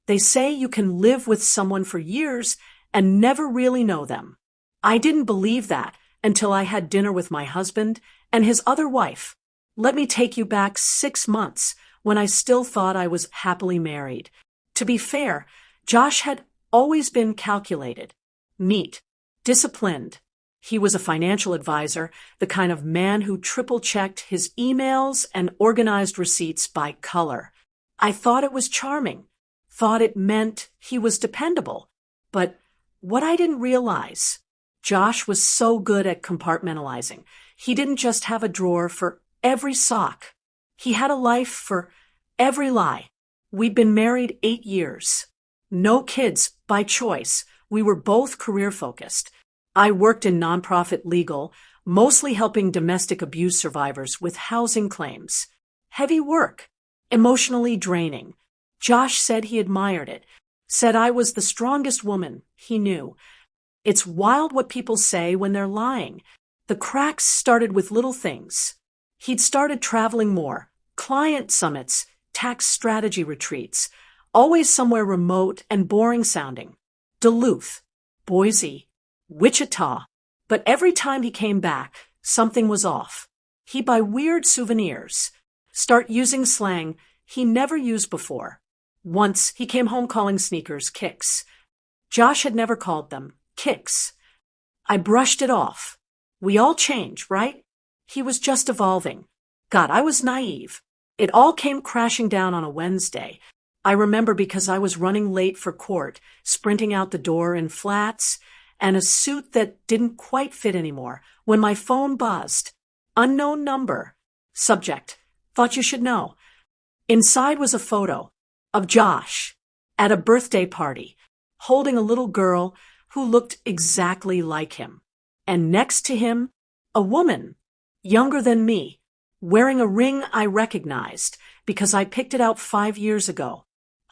They say you can live with someone for years and never really know them. I didn't believe that until I had dinner with my husband and his other wife. Let me take you back 6 months when I still thought I was happily married. To be fair, Josh had always been calculated, neat, disciplined. He was a financial advisor, the kind of man who triple-checked his emails and organized receipts by color. I thought it was charming, thought it meant he was dependable. But what I didn't realize, Josh was so good at compartmentalizing. He didn't just have a drawer for every sock. He had a life for every lie. We'd been married 8 years. No kids by choice. We were both career-focused. I worked in nonprofit legal, mostly helping domestic abuse survivors with housing claims. Heavy work, emotionally draining. Josh said he admired it, said I was the strongest woman he knew. It's wild what people say when they're lying. The cracks started with little things. He'd started traveling more, client summits, tax strategy retreats, always somewhere remote and boring sounding. Duluth, Boise, Wichita. But every time he came back, something was off. He'd buy weird souvenirs, start using slang he never used before. Once he came home calling sneakers kicks. Josh had never called them kicks. I brushed it off. We all change, right? He was just evolving. God, I was naive. It all came crashing down on a Wednesday. I remember because I was running late for court, sprinting out the door in flats and a suit that didn't quite fit anymore, when my phone buzzed. Unknown number. Subject: thought you should know. Inside was a photo of Josh at a birthday party, holding a little girl who looked exactly like him. And next to him, a woman, younger than me, wearing a ring I recognized because I picked it out 5 years ago.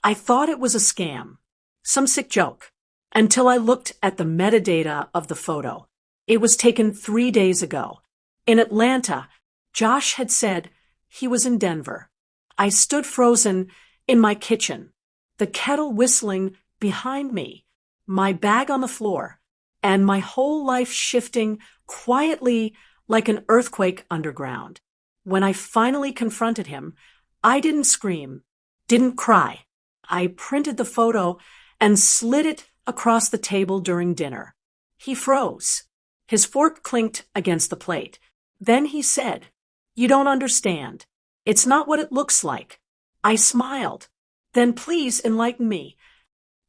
I thought it was a scam, some sick joke, until I looked at the metadata of the photo. It was taken 3 days ago. In Atlanta, Josh had said he was in Denver. I stood frozen in my kitchen, the kettle whistling behind me, my bag on the floor, and my whole life shifting quietly like an earthquake underground. When I finally confronted him, I didn't scream, didn't cry. I printed the photo and slid it across the table during dinner. He froze. His fork clinked against the plate. Then he said, "You don't understand. It's not what it looks like." I smiled. "Then please enlighten me."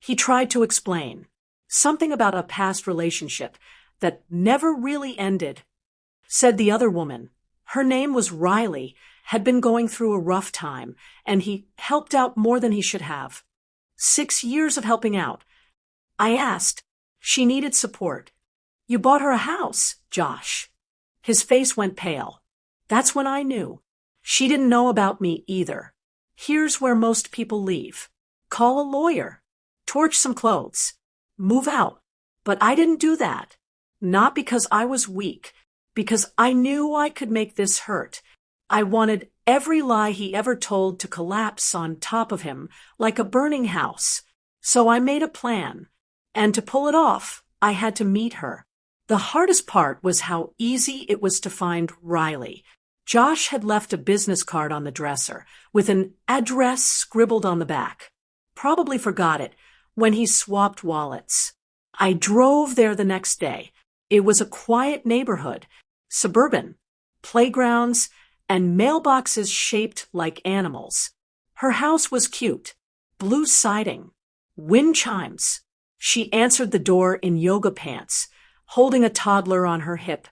He tried to explain. Something about a past relationship that never really ended. Said the other woman, her name was Riley, had been going through a rough time, and he helped out more than he should have. 6 years of helping out. I asked. She needed support. "You bought her a house, Josh." His face went pale. That's when I knew. She didn't know about me either. Here's where most people leave. Call a lawyer. Torch some clothes. Move out. But I didn't do that. Not because I was weak. Because I knew I could make this hurt. I wanted every lie he ever told to collapse on top of him like a burning house. So I made a plan. And to pull it off, I had to meet her. The hardest part was how easy it was to find Riley. Josh had left a business card on the dresser with an address scribbled on the back. Probably forgot it when he swapped wallets. I drove there the next day. It was a quiet neighborhood, suburban, playgrounds, and mailboxes shaped like animals. Her house was cute, blue siding, wind chimes. She answered the door in yoga pants, holding a toddler on her hip.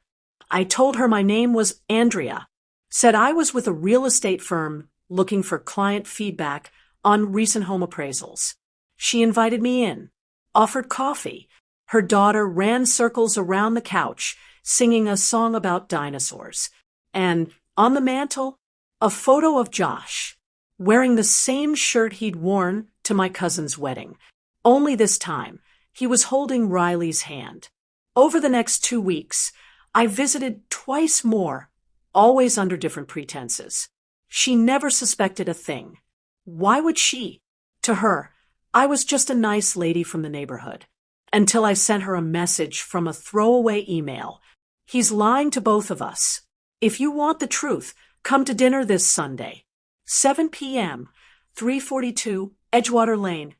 I told her my name was Andrea, said I was with a real estate firm looking for client feedback on recent home appraisals. She invited me in, offered coffee. Her daughter ran circles around the couch, singing a song about dinosaurs. And on the mantel, a photo of Josh, wearing the same shirt he'd worn to my cousin's wedding. Only this time, he was holding Riley's hand. Over the next 2 weeks, I visited twice more, always under different pretenses. She never suspected a thing. Why would she? To her, I was just a nice lady from the neighborhood. Until I sent her a message from a throwaway email. He's lying to both of us. If you want the truth, come to dinner this Sunday. 7 p.m., 342 Edgewater Lane.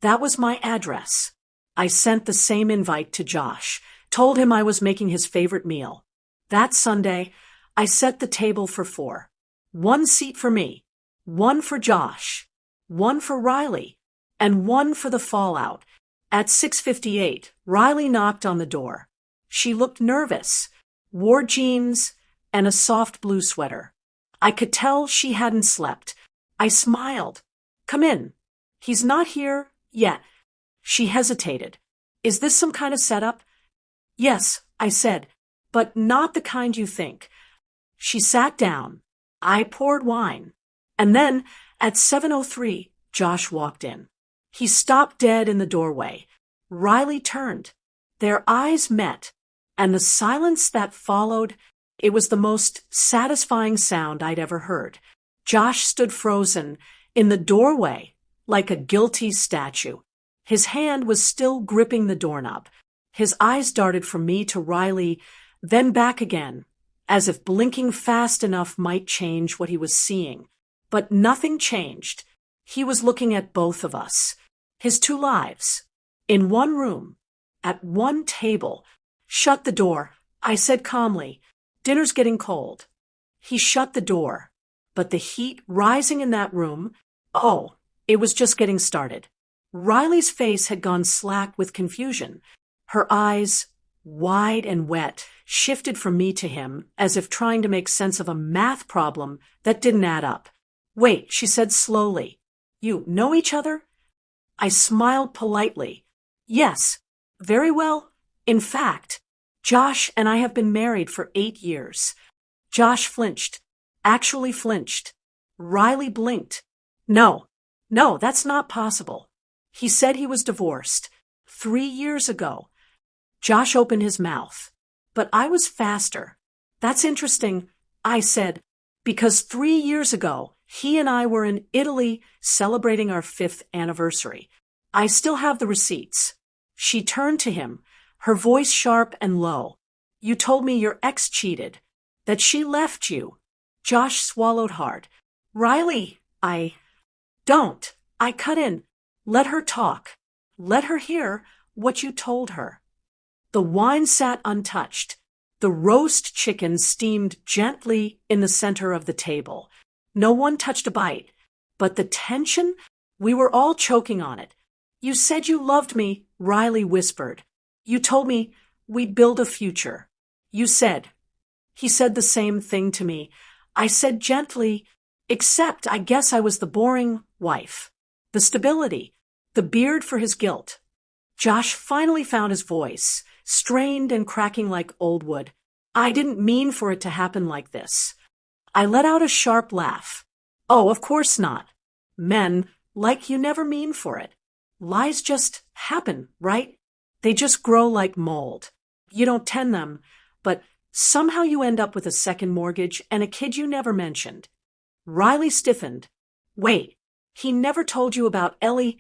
That was my address. I sent the same invite to Josh, told him I was making his favorite meal. That Sunday, I set the table for 4. 1 seat for me, 1 for Josh, 1 for Riley, and 1 for the fallout. At 6:58, Riley knocked on the door. She looked nervous, wore jeans and a soft blue sweater. I could tell she hadn't slept. I smiled. Come in. He's not here yet. She hesitated. Is this some kind of setup? Yes, I said, but not the kind you think. She sat down. I poured wine. And then, at 7:03, Josh walked in. He stopped dead in the doorway. Riley turned. Their eyes met, and the silence that followed, it was the most satisfying sound I'd ever heard. Josh stood frozen in the doorway like a guilty statue. His hand was still gripping the doorknob. His eyes darted from me to Riley, then back again, as if blinking fast enough might change what he was seeing. But nothing changed. He was looking at both of us. His 2 lives. In one room. At one table. Shut the door, I said calmly. Dinner's getting cold. He shut the door. But the heat rising in that room, oh, it was just getting started. Riley's face had gone slack with confusion. Her eyes, wide and wet, shifted from me to him, as if trying to make sense of a math problem that didn't add up. Wait, she said slowly. You know each other? I smiled politely. Yes, very well. In fact, Josh and I have been married for 8 years. Josh flinched. Actually flinched. Riley blinked. No, that's not possible. He said he was divorced 3 years ago. Josh opened his mouth. But I was faster. That's interesting, I said, because 3 years ago, he and I were in Italy celebrating our 5th anniversary. I still have the receipts. She turned to him, her voice sharp and low. You told me your ex cheated, that she left you. Josh swallowed hard. Riley, Don't. I cut in. Let her talk. Let her hear what you told her. The wine sat untouched. The roast chicken steamed gently in the center of the table. No one touched a bite. But the tension? We were all choking on it. You said you loved me, Riley whispered. You told me we'd build a future. You said. He said the same thing to me. I said gently, except I guess I was the boring wife. The stability. The beard for his guilt. Josh finally found his voice, strained and cracking like old wood. I didn't mean for it to happen like this. I let out a sharp laugh. Oh, of course not. Men, like you never mean for it. Lies just happen, right? They just grow like mold. You don't tend them, but somehow you end up with a second mortgage and a kid you never mentioned. Riley stiffened. Wait, he never told you about Ellie?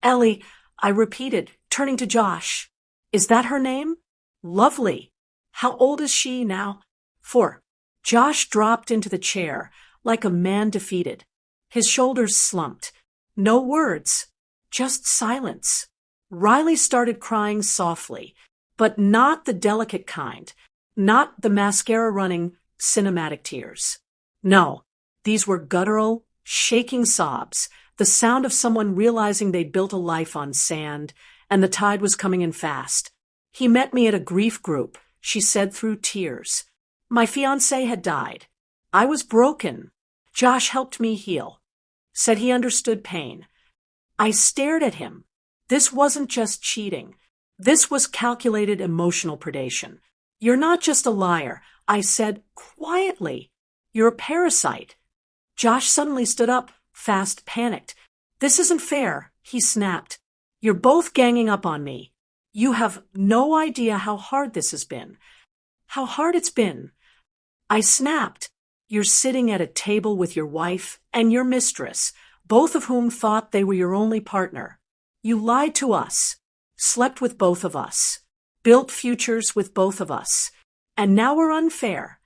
Ellie, I repeated, turning to Josh. Is that her name? Lovely. How old is she now? 4. Josh dropped into the chair like a man defeated. His shoulders slumped. No words, just silence. Riley started crying softly, but not the delicate kind, not the mascara-running cinematic tears. No, these were guttural, shaking sobs, the sound of someone realizing they'd built a life on sand, and the tide was coming in fast. He met me at a grief group, she said through tears. My fiancé had died. I was broken. Josh helped me heal. Said he understood pain. I stared at him. This wasn't just cheating. This was calculated emotional predation. You're not just a liar, I said quietly. You're a parasite. Josh suddenly stood up, fast, panicked. This isn't fair, he snapped. You're both ganging up on me. You have no idea how hard this has been. How hard it's been. I snapped. You're sitting at a table with your wife and your mistress, both of whom thought they were your only partner. You lied to us, slept with both of us, built futures with both of us, and now we're unfair.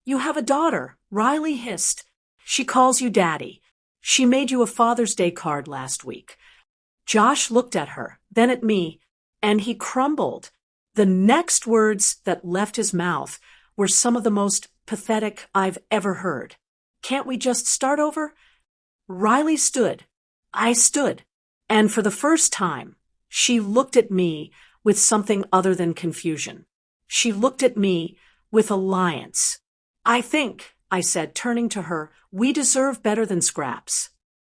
You have a daughter, Riley hissed. She calls you Daddy. She made you a Father's Day card last week. Josh looked at her, then at me, and he crumbled. The next words that left his mouth were some of the most pathetic I've ever heard. Can't we just start over? Riley stood. I stood. And for the first time, she looked at me with something other than confusion. She looked at me with alliance. I think, I said, turning to her, we deserve better than scraps.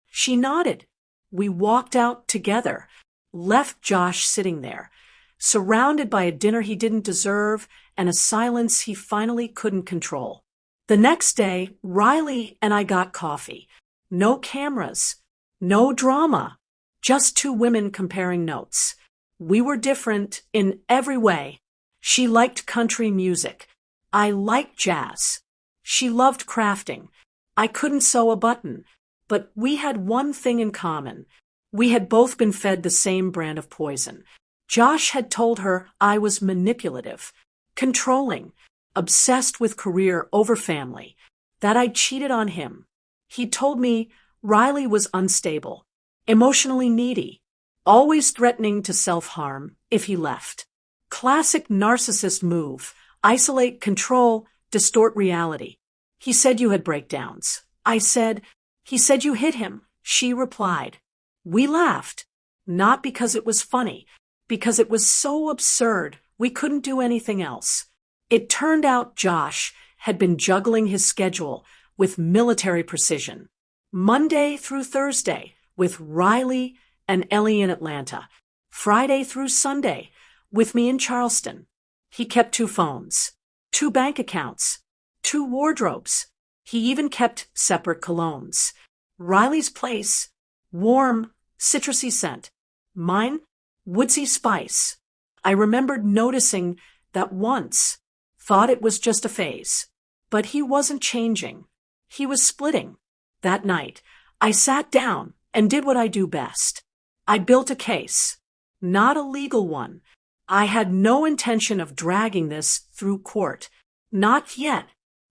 She nodded. We walked out together, left Josh sitting there, surrounded by a dinner he didn't deserve and a silence he finally couldn't control. The next day, Riley and I got coffee. No cameras, no drama, just two women comparing notes. We were different in every way. She liked country music. I liked jazz. She loved crafting. I couldn't sew a button, but we had one thing in common. We had both been fed the same brand of poison. Josh had told her I was manipulative, controlling, obsessed with career over family, that I'd cheated on him. He told me Riley was unstable, emotionally needy, always threatening to self-harm if he left. Classic narcissist move: isolate, control, distort reality. He said you had breakdowns. I said, he said you hit him. She replied. We laughed, not because it was funny, because it was so absurd we couldn't do anything else. It turned out Josh had been juggling his schedule with military precision. Monday through Thursday with Riley and Ellie in Atlanta. Friday through Sunday with me in Charleston. He kept 2 phones, 2 bank accounts, 2 wardrobes. He even kept separate colognes. Riley's place, warm, citrusy scent. Mine, woodsy spice. I remembered noticing that once, thought it was just a phase. But he wasn't changing. He was splitting. That night, I sat down and did what I do best. I built a case, not a legal one. I had no intention of dragging this through court. Not yet.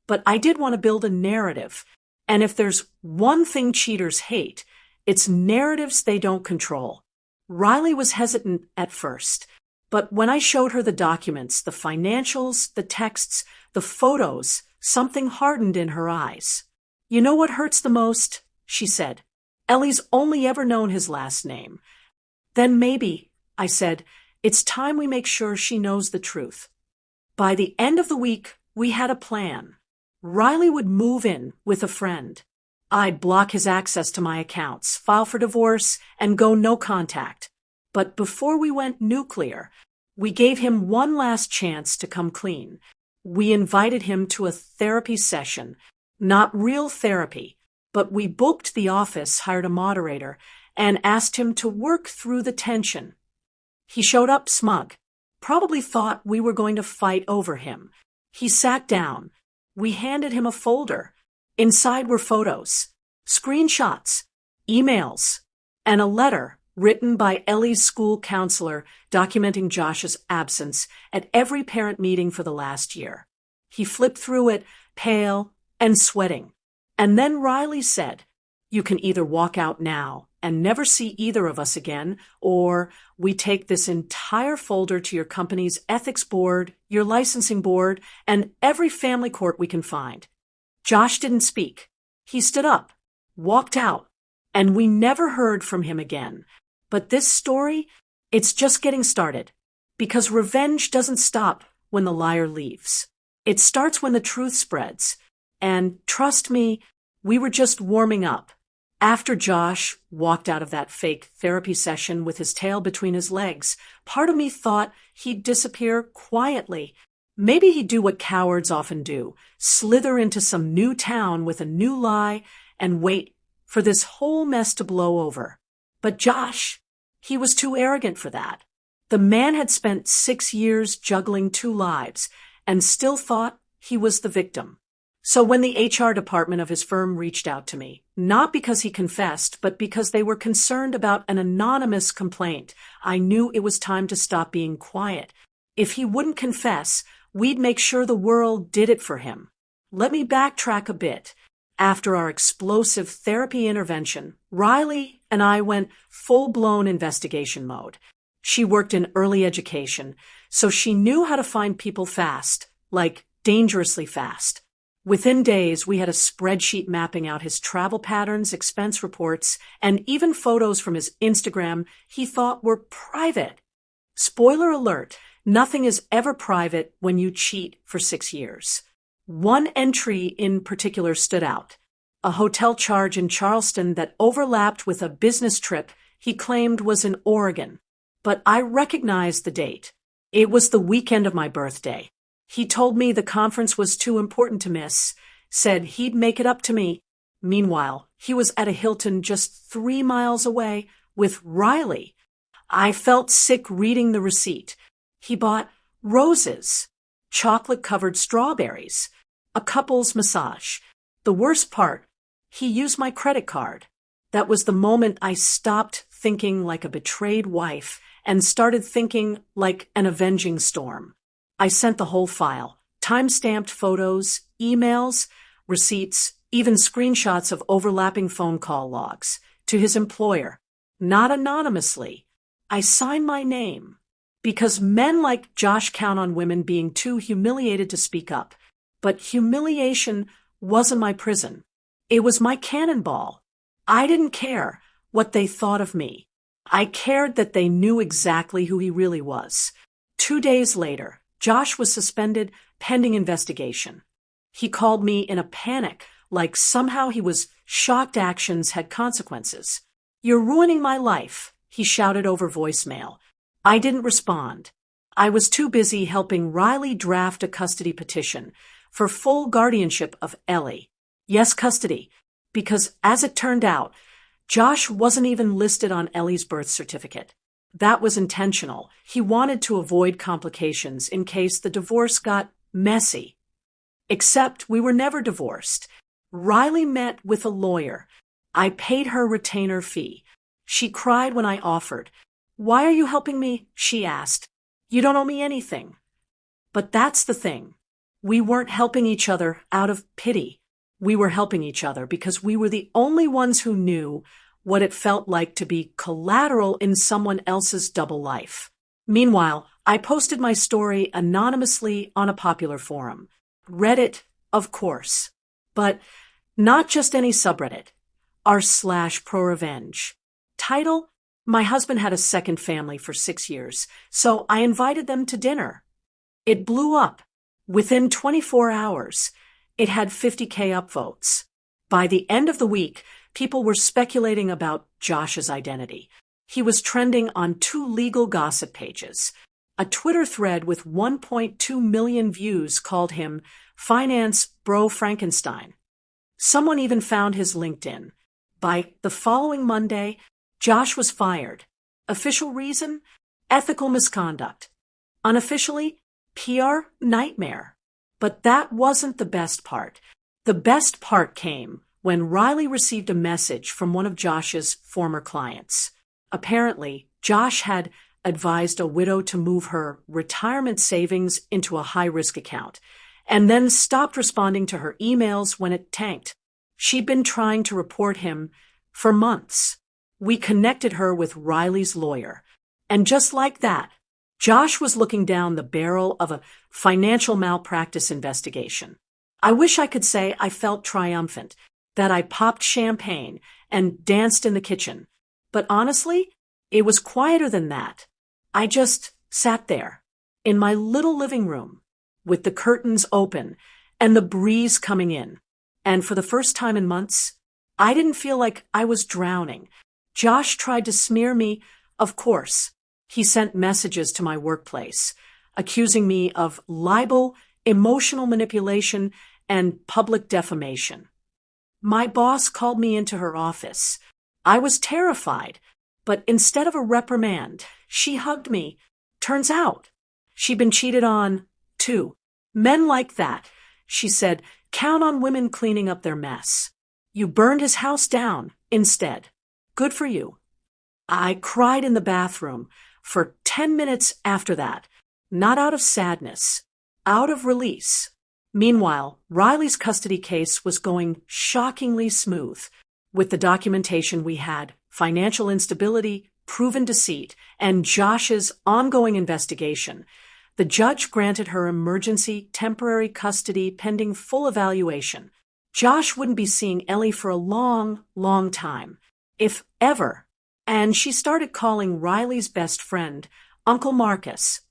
But I did want to build a narrative. And if there's one thing cheaters hate, it's narratives they don't control. Riley was hesitant at first, but when I showed her the documents, the financials, the texts, the photos, something hardened in her eyes. You know what hurts the most? She said. Ellie's only ever known his last name. Then maybe, I said, it's time we make sure she knows the truth. By the end of the week, we had a plan. Riley would move in with a friend. I'd block his access to my accounts, file for divorce, and go no contact. But before we went nuclear, we gave him one last chance to come clean. We invited him to a therapy session. Not real therapy, but we booked the office, hired a moderator, and asked him to work through the tension. He showed up smug, probably thought we were going to fight over him. He sat down. We handed him a folder. Inside were photos, screenshots, emails, and a letter written by Ellie's school counselor documenting Josh's absence at every parent meeting for the last year. He flipped through it, pale and sweating. And then Riley said, you can either walk out now and never see either of us again, or we take this entire folder to your company's ethics board, your licensing board, and every family court we can find. Josh didn't speak. He stood up, walked out, and we never heard from him again. But this story, it's just getting started, because revenge doesn't stop when the liar leaves. It starts when the truth spreads. And trust me, we were just warming up. After Josh walked out of that fake therapy session with his tail between his legs, part of me thought he'd disappear quietly. Maybe he'd do what cowards often do, slither into some new town with a new lie and wait for this whole mess to blow over. But Josh, he was too arrogant for that. The man had spent 6 years juggling 2 lives and still thought he was the victim. So when the HR department of his firm reached out to me, not because he confessed, but because they were concerned about an anonymous complaint, I knew it was time to stop being quiet. If he wouldn't confess, we'd make sure the world did it for him. Let me backtrack a bit. After our explosive therapy intervention, Riley and I went full-blown investigation mode. She worked in early education, so she knew how to find people fast, like dangerously fast. Within days, we had a spreadsheet mapping out his travel patterns, expense reports, and even photos from his Instagram he thought were private. Spoiler alert, nothing is ever private when you cheat for 6 years. One entry in particular stood out. A hotel charge in Charleston that overlapped with a business trip he claimed was in Oregon. But I recognized the date. It was the weekend of my birthday. He told me the conference was too important to miss, said he'd make it up to me. Meanwhile, he was at a Hilton just 3 miles away with Riley. I felt sick reading the receipt. He bought roses, chocolate-covered strawberries, a couple's massage. The worst part, he used my credit card. That was the moment I stopped thinking like a betrayed wife and started thinking like an avenging storm. I sent the whole file, time-stamped photos, emails, receipts, even screenshots of overlapping phone call logs, to his employer. Not anonymously. I signed my name. Because men like Josh count on women being too humiliated to speak up. But humiliation wasn't my prison. It was my cannonball. I didn't care what they thought of me. I cared that they knew exactly who he really was. 2 days later, Josh was suspended pending investigation. He called me in a panic, like somehow he was shocked actions had consequences. "You're ruining my life," he shouted over voicemail. I didn't respond. I was too busy helping Riley draft a custody petition for full guardianship of Ellie. Yes, custody, because as it turned out, Josh wasn't even listed on Ellie's birth certificate. That was intentional. He wanted to avoid complications in case the divorce got messy. Except we were never divorced. Riley met with a lawyer. I paid her retainer fee. She cried when I offered. "Why are you helping me?" she asked. "You don't owe me anything." But that's the thing. We weren't helping each other out of pity. We were helping each other because we were the only ones who knew what it felt like to be collateral in someone else's double life. Meanwhile, I posted my story anonymously on a popular forum. Reddit, of course. But not just any subreddit. r/pro-revenge. Title: My husband had a second family for 6 years, so I invited them to dinner. It blew up. Within 24 hours, it had 50K upvotes. By the end of the week, people were speculating about Josh's identity. He was trending on 2 legal gossip pages. A Twitter thread with 1.2 million views called him Finance Bro Frankenstein. Someone even found his LinkedIn. By the following Monday, Josh was fired. Official reason? Ethical misconduct. Unofficially? PR nightmare. But that wasn't the best part. The best part came when Riley received a message from one of Josh's former clients. Apparently, Josh had advised a widow to move her retirement savings into a high-risk account, and then stopped responding to her emails when it tanked. She'd been trying to report him for months. We connected her with Riley's lawyer. And just like that, Josh was looking down the barrel of a financial malpractice investigation. I wish I could say I felt triumphant, that I popped champagne and danced in the kitchen. But honestly, it was quieter than that. I just sat there, in my little living room, with the curtains open and the breeze coming in. And for the first time in months, I didn't feel like I was drowning. Josh tried to smear me, of course. He sent messages to my workplace, accusing me of libel, emotional manipulation, and public defamation. My boss called me into her office. I was terrified, but instead of a reprimand, she hugged me. Turns out, she'd been cheated on, too. Men like that, she said, Count on women cleaning up their mess. You burned his house down instead. Good for you. I cried in the bathroom for 10 minutes after that, not out of sadness, out of release. Meanwhile, Riley's custody case was going shockingly smooth. With the documentation we had, financial instability, proven deceit, and Josh's ongoing investigation, the judge granted her emergency temporary custody pending full evaluation. Josh wouldn't be seeing Ellie for a long, long time, if ever. And she started calling Riley's best friend Uncle Marcus.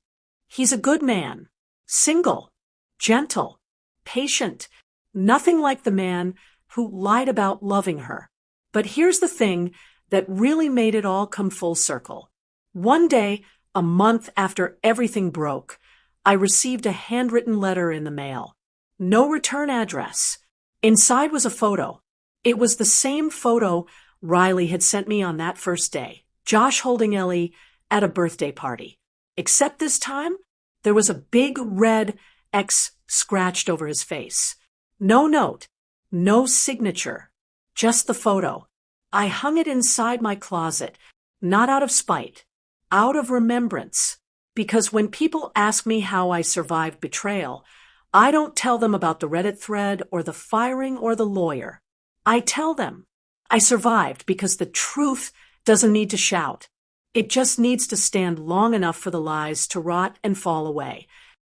He's a good man, single, gentle, patient, nothing like the man who lied about loving her. But here's the thing that really made it all come full circle. One day, a month after everything broke, I received a handwritten letter in the mail. No return address. Inside was a photo. It was the same photo Riley had sent me on that first day, Josh holding Ellie at a birthday party. Except this time, there was a big red X scratched over his face. No note, no signature, just the photo. I hung it inside my closet, not out of spite, out of remembrance. Because when people ask me how I survived betrayal, I don't tell them about the Reddit thread or the firing or the lawyer. I tell them I survived because the truth doesn't need to shout. It just needs to stand long enough for the lies to rot and fall away.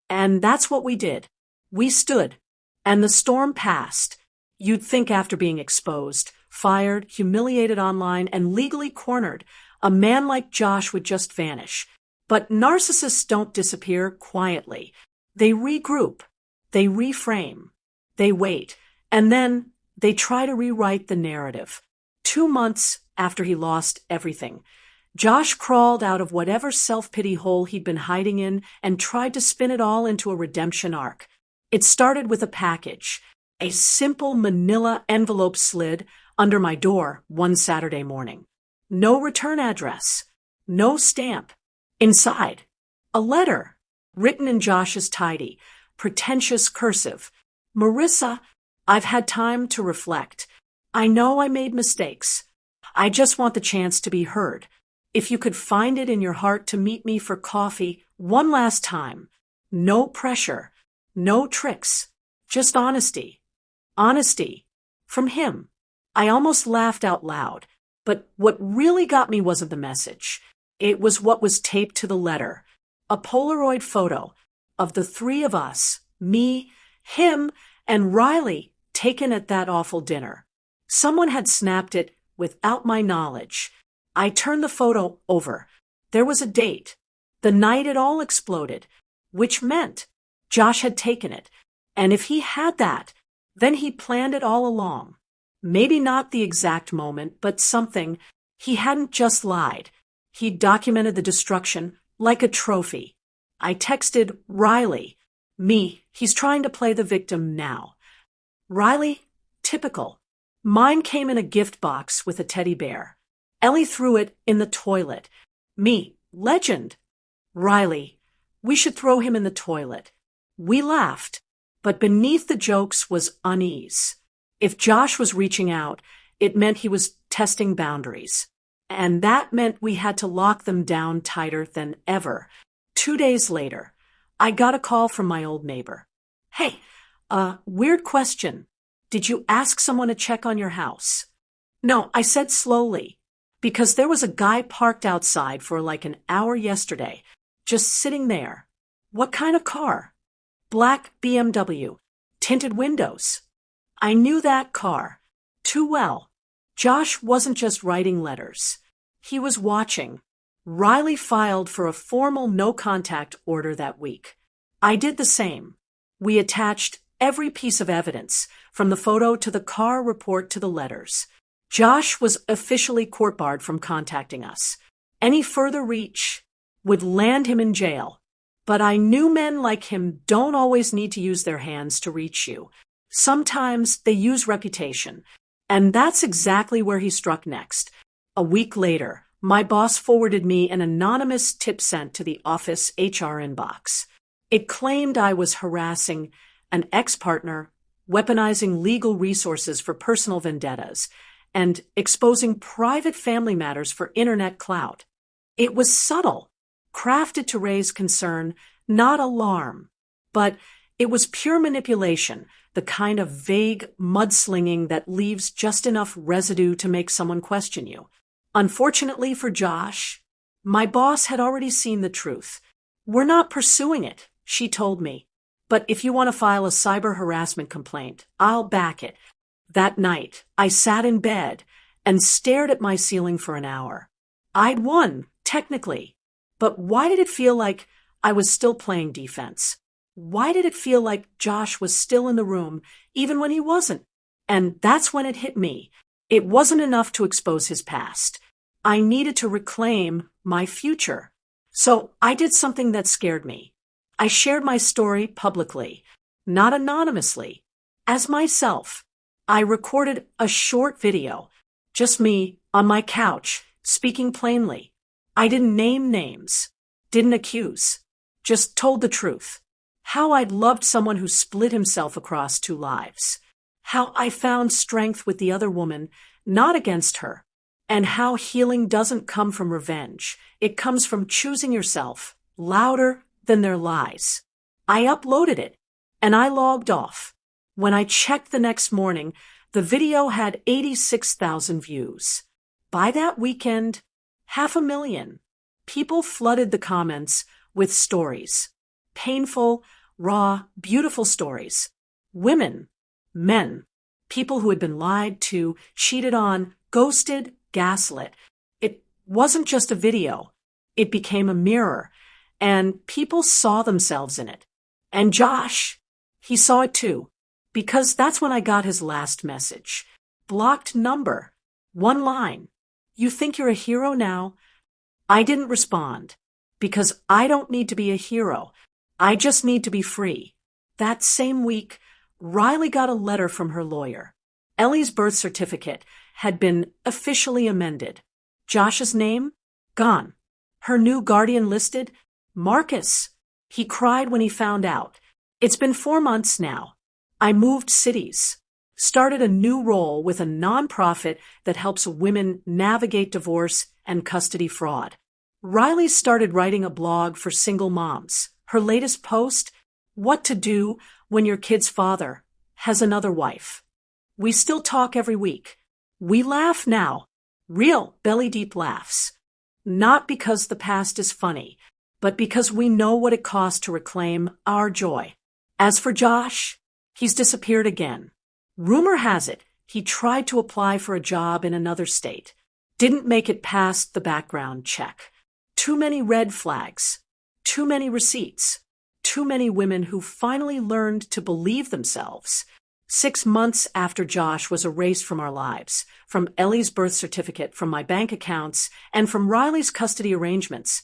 And that's what we did. We stood, and the storm passed. You'd think after being exposed, fired, humiliated online, and legally cornered, a man like Josh would just vanish. But narcissists don't disappear quietly. They regroup, they reframe, they wait, and then they try to rewrite the narrative. 2 months after he lost everything, Josh crawled out of whatever self-pity hole he'd been hiding in and tried to spin it all into a redemption arc. It started with a package, a simple manila envelope slid under my door one Saturday morning. No return address, no stamp. Inside, a letter, written in Josh's tidy, pretentious cursive. Marissa, I've had time to reflect. I know I made mistakes. I just want the chance to be heard. If you could find it in your heart to meet me for coffee one last time. No pressure, no tricks, just honesty. Honesty. From him. I almost laughed out loud, but what really got me wasn't the message. It was what was taped to the letter. A Polaroid photo of the three of us, me, him, and Riley, taken at that awful dinner. Someone had snapped it without my knowledge. I turned the photo over. There was a date. The night it all exploded, which meant Josh had taken it. And if he had that, then he planned it all along. Maybe not the exact moment, but something. He hadn't just lied. He documented the destruction like a trophy. I texted Riley. Me, he's trying to play the victim now. Riley, typical. Mine came in a gift box with a teddy bear. Ellie threw it in the toilet. Me, legend. Riley, we should throw him in the toilet. We laughed, but beneath the jokes was unease. If Josh was reaching out, it meant he was testing boundaries. And that meant we had to lock them down tighter than ever. 2 days later, I got a call from my old neighbor. Hey, weird question. Did you ask someone to check on your house? No, I said slowly, because there was a guy parked outside for like an hour yesterday, just sitting there. What kind of car? Black BMW, tinted windows. I knew that car too well. Josh wasn't just writing letters. He was watching. Riley filed for a formal no-contact order that week. I did the same. We attached every piece of evidence, from the photo to the car report to the letters. Josh was officially court-barred from contacting us. Any further reach would land him in jail. But I knew men like him don't always need to use their hands to reach you. Sometimes they use reputation. And that's exactly where he struck next. A week later, my boss forwarded me an anonymous tip sent to the office HR inbox. It claimed I was harassing an ex-partner weaponizing legal resources for personal vendettas, and exposing private family matters for internet clout. It was subtle, crafted to raise concern, not alarm. But it was pure manipulation, the kind of vague mudslinging that leaves just enough residue to make someone question you. Unfortunately for Josh, my boss had already seen the truth. "We're not pursuing it," she told me. "But if you want to file a cyber harassment complaint, I'll back it." That night, I sat in bed and stared at my ceiling for an hour. I'd won, technically. But why did it feel like I was still playing defense? Why did it feel like Josh was still in the room, even when he wasn't? And that's when it hit me. It wasn't enough to expose his past. I needed to reclaim my future. So I did something that scared me. I shared my story publicly, not anonymously, as myself. I recorded a short video, just me on my couch, speaking plainly. I didn't name names, didn't accuse, just told the truth. How I'd loved someone who split himself across two lives. How I found strength with the other woman, not against her. And how healing doesn't come from revenge. It comes from choosing yourself, louder than their lies. I uploaded it, and I logged off. When I checked the next morning, the video had 86,000 views. By that weekend, 500,000. People flooded the comments with stories. Painful, raw, beautiful stories. Women, men, people who had been lied to, cheated on, ghosted, gaslit. It wasn't just a video. It became a mirror, and people saw themselves in it. And Josh, he saw it too, because that's when I got his last message. Blocked number. One line. "You think you're a hero now?" I didn't respond, because I don't need to be a hero. I just need to be free. That same week, Riley got a letter from her lawyer. Ellie's birth certificate had been officially amended. Josh's name? Gone. Her new guardian listed? Marcus. He cried when he found out. It's been 4 months now. I moved cities. Started a new role with a nonprofit that helps women navigate divorce and custody fraud. Riley started writing a blog for single moms. Her latest post, "What to do when your kid's father has another wife." We still talk every week. We laugh now. Real belly-deep laughs. Not because the past is funny, but because we know what it costs to reclaim our joy. As for Josh, he's disappeared again. Rumor has it he tried to apply for a job in another state. Didn't make it past the background check. Too many red flags. Too many receipts. Too many women who finally learned to believe themselves. 6 months after Josh was erased from our lives, from Ellie's birth certificate, from my bank accounts, and from Riley's custody arrangements,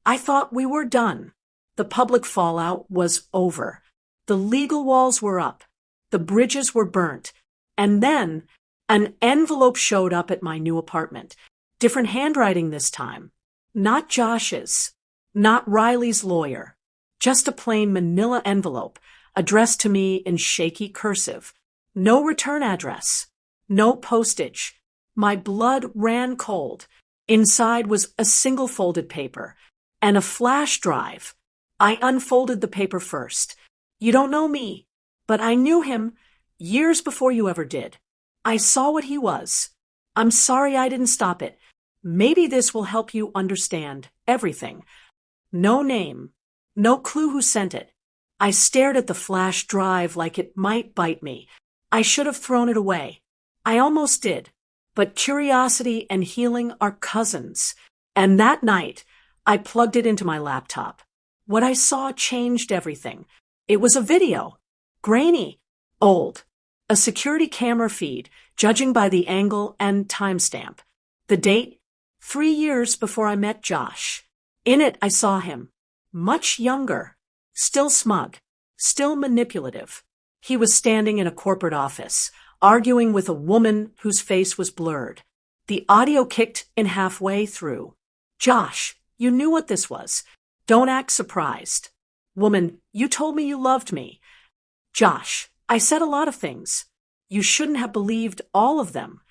I thought we were done. The public fallout was over. The legal walls were up. The bridges were burnt. And then an envelope showed up at my new apartment. Different handwriting this time. Not Josh's. Not Riley's lawyer. Just a plain manila envelope, addressed to me in shaky cursive. No return address. No postage. My blood ran cold. Inside was a single folded paper and a flash drive. I unfolded the paper first. You don't know me, but I knew him years before you ever did. I saw what he was. I'm sorry I didn't stop it. Maybe this will help you understand everything. No name. No clue who sent it. I stared at the flash drive like it might bite me. I should have thrown it away. I almost did. But curiosity and healing are cousins. And that night, I plugged it into my laptop. What I saw changed everything. It was a video. Grainy. Old. A security camera feed, judging by the angle and timestamp. The date? 3 years before I met Josh. In it, I saw him. Much younger. Still smug. Still manipulative. He was standing in a corporate office, arguing with a woman whose face was blurred. The audio kicked in halfway through. "Josh, you knew what this was. Don't act surprised." "Woman, you told me you loved me." "Josh, I said a lot of things. You shouldn't have believed all of them.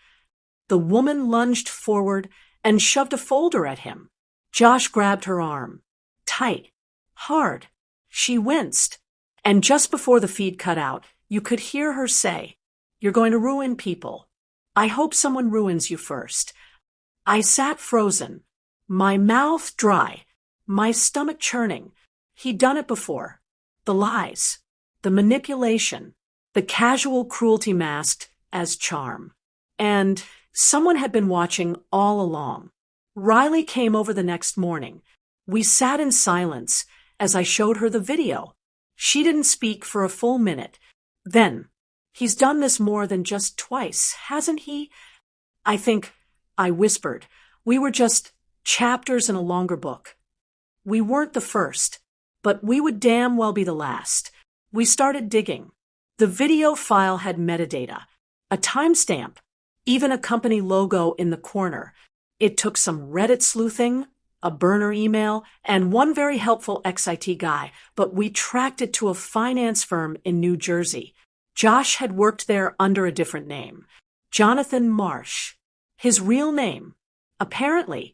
The woman lunged forward and shoved a folder at him. Josh grabbed her arm. Tight. Hard. She winced. And just before the feed cut out, you could hear her say, "You're going to ruin people. I hope someone ruins you first." I sat frozen, my mouth dry, my stomach churning. He'd done it before. The lies, the manipulation, the casual cruelty masked as charm. And someone had been watching all along. Riley came over the next morning. We sat in silence as I showed her the video. She didn't speak for a full minute. Then, "He's done this more than just twice, hasn't he?" "I think," I whispered. "We were just chapters in a longer book." We weren't the first, but we would damn well be the last. We started digging. The video file had metadata, a timestamp, even a company logo in the corner. It took some Reddit sleuthing, a burner email, and one very helpful XIT guy, but we tracked it to a finance firm in New Jersey. Josh had worked there under a different name, Jonathan Marsh. His real name. Apparently,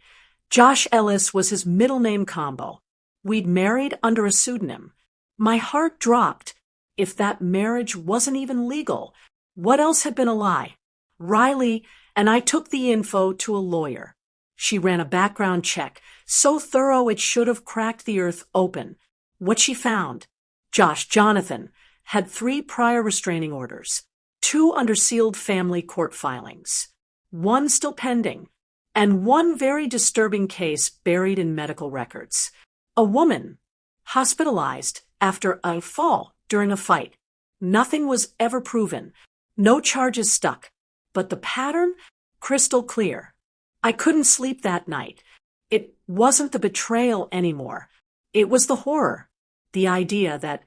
Josh Ellis was his middle name combo. We'd married under a pseudonym. My heart dropped. If that marriage wasn't even legal, what else had been a lie? Riley and I took the info to a lawyer. She ran a background check, so thorough it should have cracked the earth open. What she found: Jonathan, had 3 prior restraining orders, 2 under sealed family court filings, 1 still pending, and 1 very disturbing case buried in medical records. A woman, hospitalized after a fall during a fight. Nothing was ever proven. No charges stuck. But the pattern? Crystal clear. I couldn't sleep that night. It wasn't the betrayal anymore. It was the horror. The idea that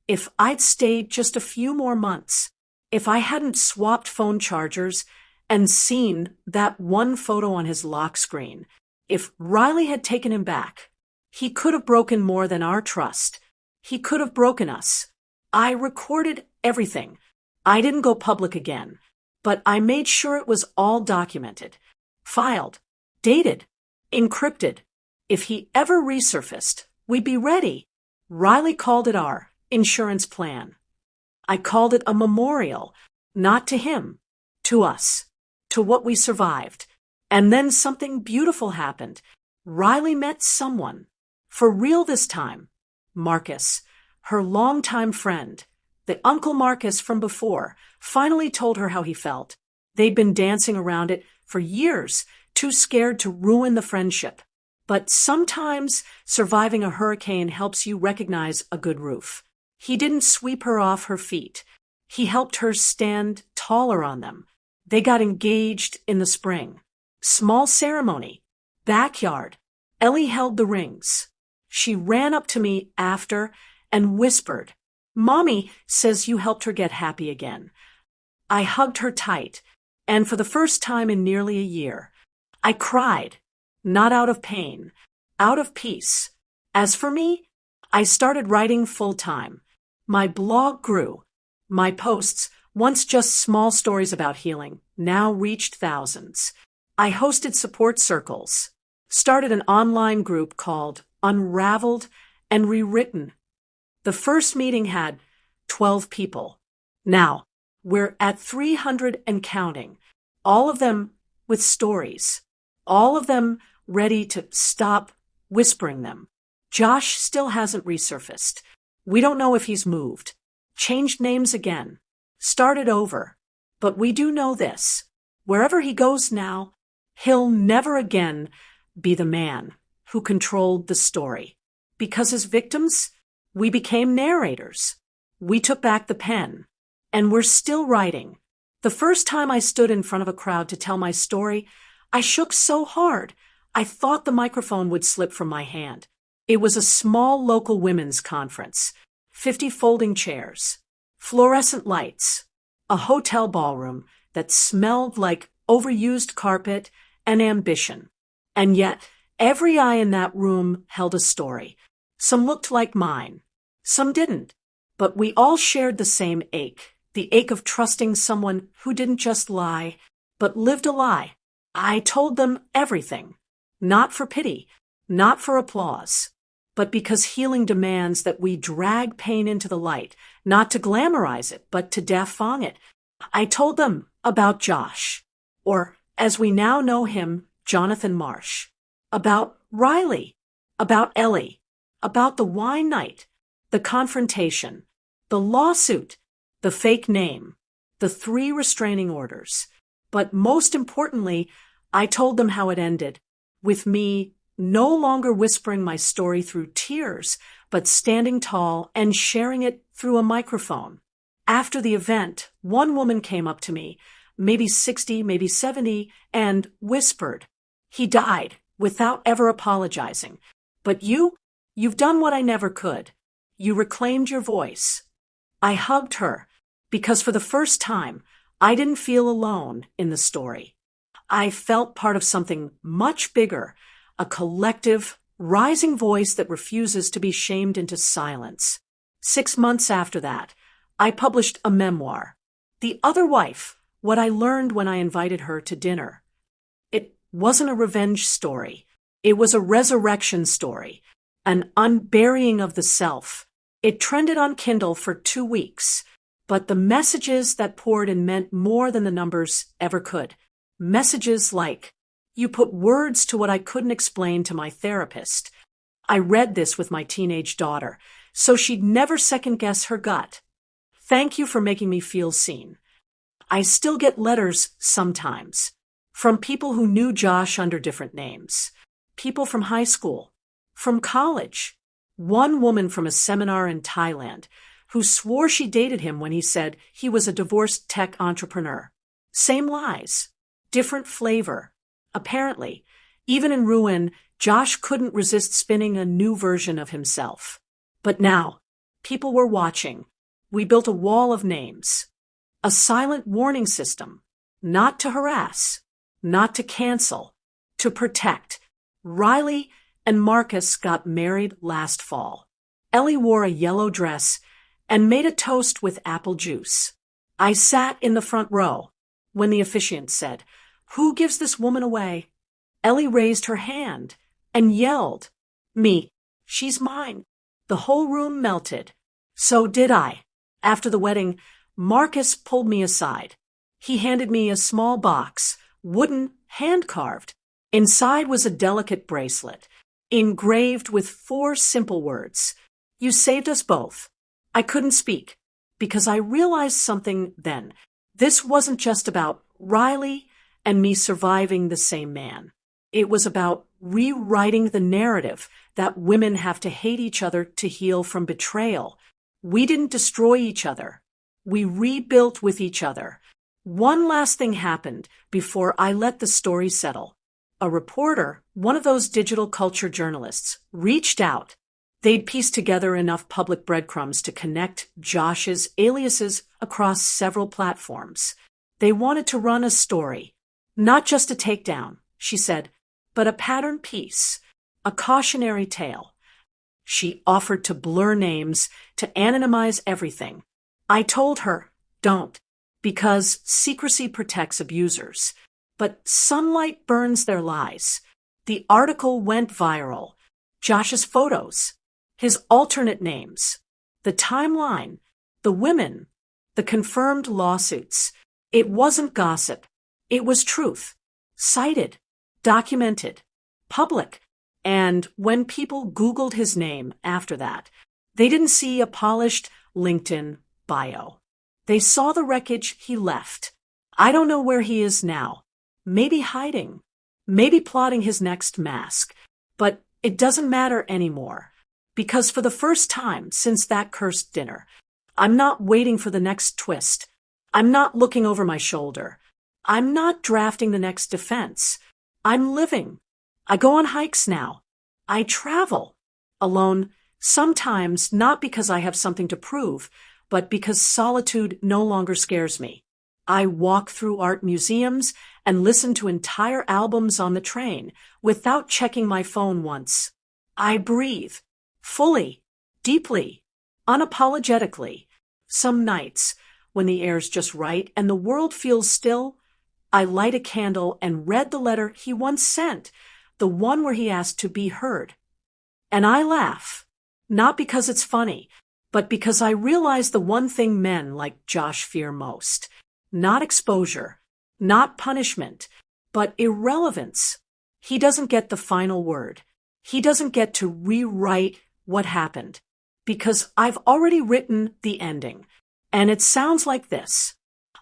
if I'd stayed just a few more months, if I hadn't swapped phone chargers and seen that one photo on his lock screen, if Riley had taken him back, he could have broken more than our trust. He could have broken us. I recorded everything. I didn't go public again, but I made sure it was all documented, filed, dated, encrypted. If he ever resurfaced, we'd be ready. Riley called it our insurance plan. I called it a memorial, not to him, to us, to what we survived. And then something beautiful happened. Riley met someone, for real this time. Marcus, her longtime friend, the Uncle Marcus from before, finally told her how he felt. They'd been dancing around it for years, too scared to ruin the friendship. But sometimes surviving a hurricane helps you recognize a good roof. He didn't sweep her off her feet. He helped her stand taller on them. They got engaged in the spring. Small ceremony. Backyard. Ellie held the rings. She ran up to me after and whispered, "Mommy says you helped her get happy again." I hugged her tight, and for the first time in nearly a year, I cried, not out of pain, out of peace. As for me, I started writing full-time. My blog grew. My posts, once just small stories about healing, now reached thousands. I hosted support circles, started an online group called Unraveled and Rewritten. The first meeting had 12 people. Now, we're at 300 and counting, all of them with stories, all of them ready to stop whispering them. Josh still hasn't resurfaced. We don't know if he's moved, changed names again, started over. But we do know this: wherever he goes now, he'll never again be the man who controlled the story. Because as victims, we became narrators. We took back the pen, and we're still writing. The first time I stood in front of a crowd to tell my story, I shook so hard, I thought the microphone would slip from my hand. It was a small local women's conference, 50 folding chairs, fluorescent lights, a hotel ballroom that smelled like overused carpet and ambition. And yet, every eye in that room held a story. Some looked like mine, some didn't, but we all shared the same ache, the ache of trusting someone who didn't just lie, but lived a lie. I told them everything. Not for pity, not for applause, but because healing demands that we drag pain into the light, not to glamorize it, but to defang it. I told them about Josh, or as we now know him, Jonathan Marsh, about Riley, about Ellie, about the wine night, the confrontation, the lawsuit, the fake name, the 3 restraining orders. But most importantly, I told them how it ended, with me no longer whispering my story through tears, but standing tall and sharing it through a microphone. After the event, one woman came up to me, maybe 60, maybe 70, and whispered, "He died," without ever apologizing. "But you've done what I never could. You reclaimed your voice." I hugged her, because for the first time, I didn't feel alone in the story. I felt part of something much bigger, a collective, rising voice that refuses to be shamed into silence. 6 months after that, I published a memoir, The Other Wife, What I Learned When I Invited Her to Dinner. It wasn't a revenge story. It was a resurrection story, an unburying of the self. It trended on Kindle for 2 weeks, but the messages that poured in meant more than the numbers ever could. Messages like, "You put words to what I couldn't explain to my therapist. I read this with my teenage daughter, so she'd never second-guess her gut. Thank you for making me feel seen." I still get letters sometimes from people who knew Josh under different names, people from high school, from college. One woman from a seminar in Thailand who swore she dated him when he said he was a divorced tech entrepreneur. Same lies, different flavor. Apparently, even in ruin, Josh couldn't resist spinning a new version of himself. But now, people were watching. We built a wall of names, a silent warning system, not to harass, not to cancel, to protect. Riley and Marcus got married last fall. Ellie wore a yellow dress and made a toast with apple juice. I sat in the front row when the officiant said, "Who gives this woman away?" Ellie raised her hand and yelled, "Me. She's mine." The whole room melted. So did I. After the wedding, Marcus pulled me aside. He handed me a small box, wooden, hand-carved. Inside was a delicate bracelet, engraved with 4 simple words. "You saved us both." I couldn't speak, because I realized something then. This wasn't just about Riley and me surviving the same man. It was about rewriting the narrative that women have to hate each other to heal from betrayal. We didn't destroy each other. We rebuilt with each other. One last thing happened before I let the story settle. A reporter, one of those digital culture journalists, reached out. They'd pieced together enough public breadcrumbs to connect Josh's aliases across several platforms. They wanted to run a story, not just a takedown, she said, but a pattern piece, a cautionary tale. She offered to blur names, to anonymize everything. I told her, don't, because secrecy protects abusers. But sunlight burns their lies. The article went viral. Josh's photos, his alternate names, the timeline, the women, the confirmed lawsuits. It wasn't gossip. It was truth. Cited, documented, public. And when people Googled his name after that, they didn't see a polished LinkedIn bio. They saw the wreckage he left. I don't know where he is now. Maybe hiding. Maybe plotting his next mask. But it doesn't matter anymore. Because for the first time since that cursed dinner, I'm not waiting for the next twist. I'm not looking over my shoulder. I'm not drafting the next defense. I'm living. I go on hikes now. I travel. Alone, sometimes not because I have something to prove, but because solitude no longer scares me. I walk through art museums and listen to entire albums on the train without checking my phone once. I breathe. Fully. Deeply. Unapologetically. Some nights, when the air's just right and the world feels still, I light a candle and read the letter he once sent, the one where he asked to be heard. And I laugh, not because it's funny, but because I realize the one thing men like Josh fear most. Not exposure, not punishment, but irrelevance. He doesn't get the final word. He doesn't get to rewrite what happened, because I've already written the ending. And it sounds like this.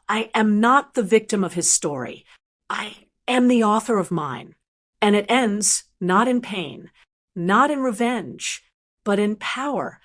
I am not the victim of his story. I am the author of mine. And it ends not in pain, not in revenge, but in power,